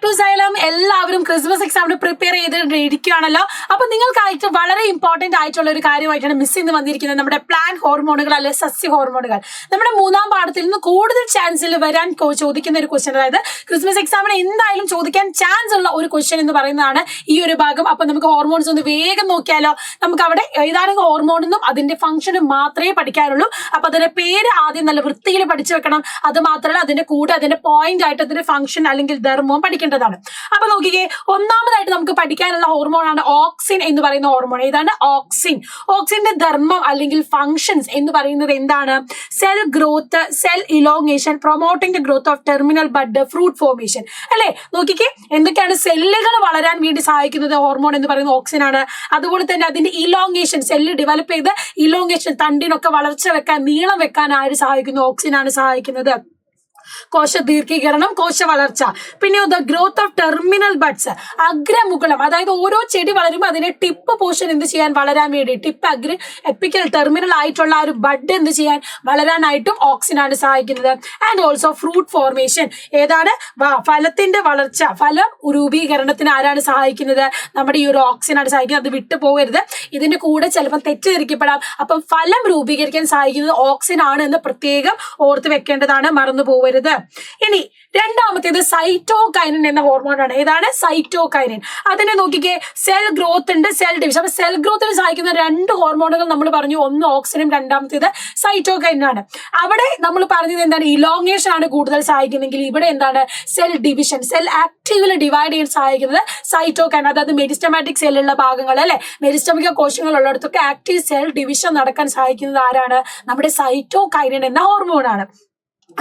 To Xylem. എല്ലാവരും Christmas എക്സാമിന് prepare ചെയ്തിരിക്കുകയാണല്ലോ. അപ്പൊ നിങ്ങൾക്കായിട്ട് വളരെ ഇമ്പോർട്ടന്റ് ആയിട്ടുള്ള ഒരു കാര്യമായിട്ടാണ് മിസ് ഇന്ന് വന്നിരിക്കുന്നത്. നമ്മുടെ പ്ലാന്റ് ഹോർമോണുകൾ അല്ലെ സസ്യ ഹോർമോണുകൾ. നമ്മുടെ 3ാം പാഠത്തിൽ നിന്ന് കൂടുതൽ ചാൻസിൽ വരാൻ ചോദിക്കുന്ന ഒരു ക്വസ്റ്റ്യൻ, അതായത് ക്രിസ്മസ് എക്സാമിന് എന്തായാലും ചോദിക്കാൻ ചാൻസ് ഉള്ള ഒരു ക്വസ്റ്റ്യൻ എന്ന് പറയുന്നതാണ് ഈ ഒരു ഭാഗം. അപ്പൊ നമുക്ക് ഹോർമോൺസ് ഒന്ന് വേഗം നോക്കിയാലോ. നമുക്ക് അവിടെ ഏതാനും ഹോർമോണെന്നും അതിന്റെ ഫംഗ്ഷനും മാത്രമേ പഠിക്കാനുള്ളൂ. അപ്പൊ അതിന്റെ പേര് ആദ്യം നല്ല വൃത്തിയിൽ പഠിച്ചു വെക്കണം. അത് മാത്രമല്ല അതിന്റെ കൂടെ അതിന്റെ പോയിന്റ് ആയിട്ട് അതിന്റെ ഫംഗ്ഷൻ അല്ലെങ്കിൽ ധർമ്മവും പഠിക്കേണ്ടതാണ്. അപ്പൊ നോക്കിക്കേ, ഒന്നാമതായിട്ട് നമുക്ക് പഠിക്കാനുള്ള ഹോർമോൺ ആണ് ഓക്സിൻ എന്ന് പറയുന്ന ഹോർമോൺ. ഏതാണ് ഓക്സിൻ? ഓക്സിന്റെ ധർമ്മം അല്ലെങ്കിൽ ഫംഗ്ഷൻസ് എന്ന് പറയുന്നത് എന്താണ്? Cell growth, cell elongation, promoting the growth of terminal bud, fruit formation. അല്ലെ, നോക്കിക്കേ എന്തൊക്കെയാണ് സെല്ലുകൾ വളരാൻ വേണ്ടി സഹായിക്കുന്നത് ഹോർമോൺ എന്ന് പറയുന്ന ഓക്സിൻ ആണ്. അതുപോലെ തന്നെ അതിന്റെ ഇലോങ്ങേഷൻ, സെല്ല് ഡെവലപ്പ് ചെയ്ത് ഇലോങ്ങേഷൻ, തണ്ടിനൊക്കെ വളർച്ച വെക്കാൻ, നീളം വെക്കാൻ ആര് സഹായിക്കുന്നു? ഓക്സിൻ ആണ് സഹായിക്കുന്നത്. കോശ ദീർഘീകരണം, കോശ വളർച്ച. പിന്നെ the growth of terminal buds, അഗ്രമുകുളം. അതായത് ഓരോ ചെടി വളരുമ്പോൾ അതിന്റെ ടിപ്പ് പോർഷൻ എന്ത് ചെയ്യാൻ, വളരാൻ വേണ്ടി, ടിപ്പ് എപ്പിക്കൽ ടെർമിനൽ ആയിട്ടുള്ള ഒരു ബഡ് എന്ത് ചെയ്യാൻ, വളരാനായിട്ടും ഓക്സിൻ ആണ് സഹായിക്കുന്നത്. And also fruit formation. ഏതാണ്? ഫലത്തിന്റെ വളർച്ച, ഫലം രൂപീകരണത്തിന് ആരാണ് സഹായിക്കുന്നത്? നമ്മുടെ ഈ ഒരു ഓക്സിൻ ആണ് സഹായിക്കുന്നത്. അത് വിട്ടു പോകരുത്. ഇതിന്റെ കൂടെ ചിലപ്പോൾ തെറ്റിദ്ധരിക്കപ്പെടാം. അപ്പം ഫലം രൂപീകരിക്കാൻ സഹായിക്കുന്നത് ഓക്സിൻ ആണ് എന്ന് പ്രത്യേകം ഓർത്ത് വെക്കേണ്ടതാണ്, മറന്നു പോകരുത്. ഇനി രണ്ടാമത്തേത് സൈറ്റോകൈനിൻ എന്ന ഹോർമോൺ ആണ്. ഏതാണ്? സൈറ്റോകൈനിൻ. അതിനെ നോക്കിക്കേ, സെൽ ഗ്രോത്ത് ഉണ്ട്, സെൽ ഡിവിഷൻ. അപ്പൊ സെൽ ഗ്രോത്തിന് സഹായിക്കുന്ന 2 ഹോർമോണുകൾ നമ്മൾ പറഞ്ഞു. ഒന്ന് ഓക്സിനും, രണ്ടാമത്തേത് സൈറ്റോകൈനിൻ ആണ്. അവിടെ നമ്മൾ പറഞ്ഞത് എന്താണ്? ഇലോങ്ങേഷൻ ആണ് കൂടുതൽ സഹായിക്കുന്നെങ്കിൽ ഇവിടെ എന്താണ്? സെൽ ഡിവിഷൻ, സെൽ ആക്റ്റീവില് ഡിവൈഡ് ചെയ്യാൻ സഹായിക്കുന്നത് സൈറ്റോകൈൻ. അതായത് മെരിസ്റ്റമാറ്റിക് സെല്ലുള്ള ഭാഗങ്ങൾ അല്ലെ, മെരിസ്റ്റമിക കോശങ്ങൾ ഉള്ളിടത്തൊക്കെ ആക്റ്റീവ് സെൽ ഡിവിഷൻ നടക്കാൻ സഹായിക്കുന്നത് ആരാണ്? നമ്മുടെ സൈറ്റോകൈനിൻ എന്ന ഹോർമോൺ ആണ്.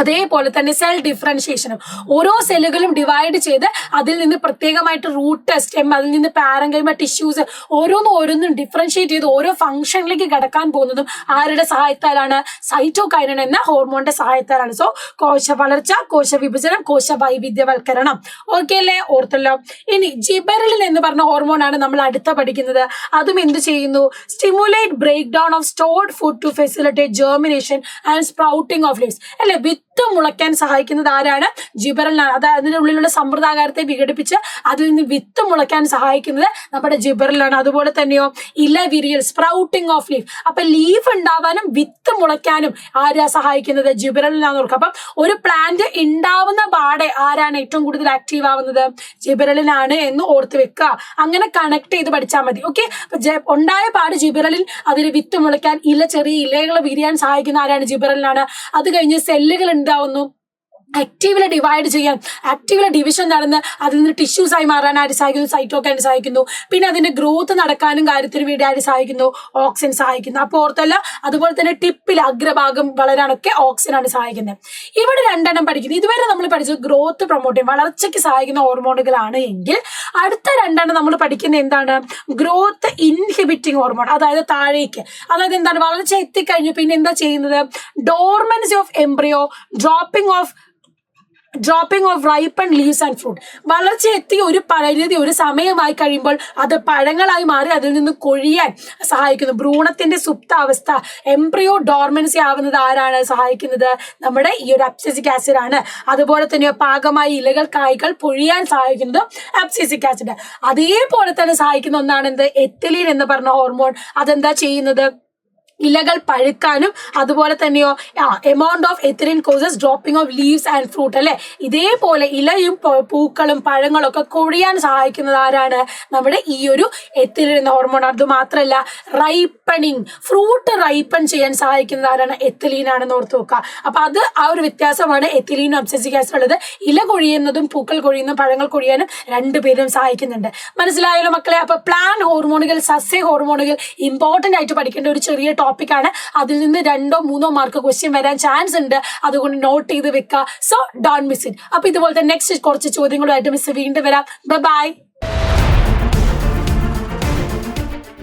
അതേപോലെ തന്നെ സെൽ ഡിഫറൻഷിയേഷനും, ഓരോ സെല്ലുകളും ഡിവൈഡ് ചെയ്ത് അതിൽ നിന്ന് പ്രത്യേകമായിട്ട് റൂട്ട്, സ്റ്റെം, അതിൽ നിന്ന് പാരങ്കൈമ, ടിഷ്യൂസ് ഓരോന്നും ഡിഫറൻഷിയേറ്റ് ചെയ്ത് ഓരോ ഫംഗ്ഷനിലേക്ക് കടക്കാൻ പോകുന്നതും ആരുടെ സഹായത്താലാണ്? സൈറ്റോകൈനിൻ എന്ന ഹോർമോണിന്റെ സഹായത്താലാണ്. സോ കോശ വളർച്ച, കോശ വിഭജനം, കോശ വൈവിധ്യവൽക്കരണം. ഓക്കെ അല്ലേ? ഓർത്തല്ലോ. ഇനി ജിബെറലിൻ എന്ന് പറഞ്ഞ ഹോർമോൺ ആണ് നമ്മൾ അടുത്ത പഠിക്കുന്നത്. അതും എന്ത് ചെയ്യുന്നു? Stimulate break down of stored food to facilitate germination and sprouting of leaves. അല്ലെ, വിത്ത് മുളയ്ക്കാൻ സഹായിക്കുന്നത് ആരാണ്? ജിബെറലിനാണ്. അതായത് അതിന്റെ ഉള്ളിലുള്ള സമ്പ്രദായത്തെ വിഘടിപ്പിച്ച് അതിൽ നിന്ന് വിത്ത് മുളയ്ക്കാൻ സഹായിക്കുന്നത് നമ്മുടെ ജിബെറലിനാണ്. അതുപോലെ തന്നെയോ ഇല വിരിയൽ, സ്പ്രൗട്ടിംഗ് ഓഫ് ലീഫ്. അപ്പൊ ലീഫ് ഉണ്ടാവാനും വിത്ത് മുളയ്ക്കാനും ആരാ സഹായിക്കുന്നത്? ജിബെറലിനാന്ന് ഓർക്കുക. അപ്പം ഒരു പ്ലാന്റ് ഉണ്ടാവുന്ന പാടെ ആരാണ് ഏറ്റവും കൂടുതൽ ആക്റ്റീവ് ആവുന്നത്? ജിബെറലിനാണ് എന്ന് ഓർത്ത് വെക്കുക. അങ്ങനെ കണക്ട് ചെയ്ത് പഠിച്ചാൽ മതി. ഓക്കെ, ഉണ്ടായ പാട് ജിബെറലിൻ, അതിന് വിത്ത് മുളയ്ക്കാൻ, ചെറിയ ഇലകൾ വിരിയാൻ സഹായിക്കുന്ന ആരാണ്? ജിബെറലിനാണ്. അത് കഴിഞ്ഞ് സെല്ലുകൾ ഉണ്ടാവുന്നു, ആക്റ്റീവില് ഡിവൈഡ് ചെയ്യാൻ, ആക്റ്റീവില് ഡിവിഷൻ നടന്ന് അതിൽ നിന്ന് ടിഷ്യൂസ് ആയി മാറാൻ ആര് സഹായിക്കുന്നു? സൈറ്റോകൈൻ സഹായിക്കുന്നു. പിന്നെ അതിന്റെ ഗ്രോത്ത് നടക്കാനും കാര്യത്തിന് വേണ്ടി ആര് സഹായിക്കുന്നു? ഓക്സിൻ സഹായിക്കുന്നു. അപ്പോൾ ഓർത്തല്ല, അതുപോലെ തന്നെ ടിപ്പിൽ അഗ്രഭാഗം വളരാനൊക്കെ ഓക്സിൻ ആണ് സഹായിക്കുന്നത്. ഇവിടെ 2 പഠിക്കുന്നത്. ഇതുവരെ നമ്മൾ പഠിച്ചത് ഗ്രോത്ത് പ്രൊമോട്ട് ചെയ്യും, വളർച്ചയ്ക്ക് സഹായിക്കുന്ന ഹോർമോണുകളാണ് എങ്കിൽ അടുത്ത 2 നമ്മൾ പഠിക്കുന്നത് എന്താണ്? Growth inhibiting hormone. അതായത് താഴേക്ക്, അതായത് എന്താണ്? വളർച്ച എത്തിക്കഴിഞ്ഞു പിന്നെ എന്താ ചെയ്യുന്നത്? Dormancy of embryo, dropping of ripen leaves and fruit. വളർച്ച എത്തി ഒരു പരിധി, ഒരു സമയമായി കഴിയുമ്പോൾ അത് പഴങ്ങളായി മാറി അതിൽ നിന്ന് കൊഴിയാൻ സഹായിക്കുന്നു. ഭ്രൂണത്തിന്റെ സുപ്താവസ്ഥ, എംബ്രിയോ ഡോർമൻസി ആവുന്നത് ആരാണ് സഹായിക്കുന്നത്? നമ്മുടെ ഈ ഒരു അബ്സിസിക് ആസിഡ് ആണ്. അതുപോലെ തന്നെ പാകമായി ഇലകൾ, കായ്കൾ പൊഴിയാൻ സഹായിക്കുന്നത് അബ്സിസിക് ആസിഡ്. അതേപോലെ തന്നെ സഹായിക്കുന്ന ഒന്നാണ് എന്ത്? എത്തിലീൻ എന്ന് പറഞ്ഞ ഹോർമോൺ. അതെന്താ ചെയ്യുന്നത്? ഇലകൾ പഴുക്കാനും അതുപോലെ തന്നെയോ amount of ethylene causes dropping of leaves and fruit. അല്ലെ, ഇതേപോലെ ഇലയും പൂക്കളും പഴങ്ങളും ഒക്കെ കൊഴിയാൻ സഹായിക്കുന്നത് ആരാണ്? നമ്മുടെ ഈ ഒരു എത്തിലിൻ എന്ന ഹോർമോൺ. അത് മാത്രമല്ല, റൈപ്പണിങ്, ഫ്രൂട്ട് റൈപ്പൺ ചെയ്യാൻ സഹായിക്കുന്നത് ആരാണ്? എത്തിലീൻ ആണെന്ന് ഓർത്ത് നോക്കുക. അപ്പൊ അത് ആ ഒരു വ്യത്യാസമാണ് എത്തിലീനും അബ്സിസിക് ആസിഡ് ഉള്ളത്. ഇല കൊഴിയുന്നതും പൂക്കൾ കൊഴിയുന്നതും പഴങ്ങൾ കൊഴിയാനും 2 പേരും സഹായിക്കുന്നുണ്ട്. മനസ്സിലായല്ലോ മക്കളെ? അപ്പൊ പ്ലാൻ ഹോർമോണുകൾ, സസ്യ ഹോർമോണുകൾ ഇമ്പോർട്ടന്റ് ആയിട്ട് പഠിക്കേണ്ട ഒരു ചെറിയ ടോപ്പിക്കാണ്. അതിൽ നിന്ന് 2 or 3 മാർക്ക് ക്വസ്റ്റ്യൻ വരാൻ ചാൻസ് ഉണ്ട്. അതുകൊണ്ട് നോട്ട് ചെയ്ത് വെക്കുക. So don't miss it. അപ്പൊ ഇതുപോലത്തെ നെക്സ്റ്റ് കുറച്ച് ചോദ്യങ്ങളുമായിട്ട് മിസ് വീണ്ടും വരാം. ബൈ.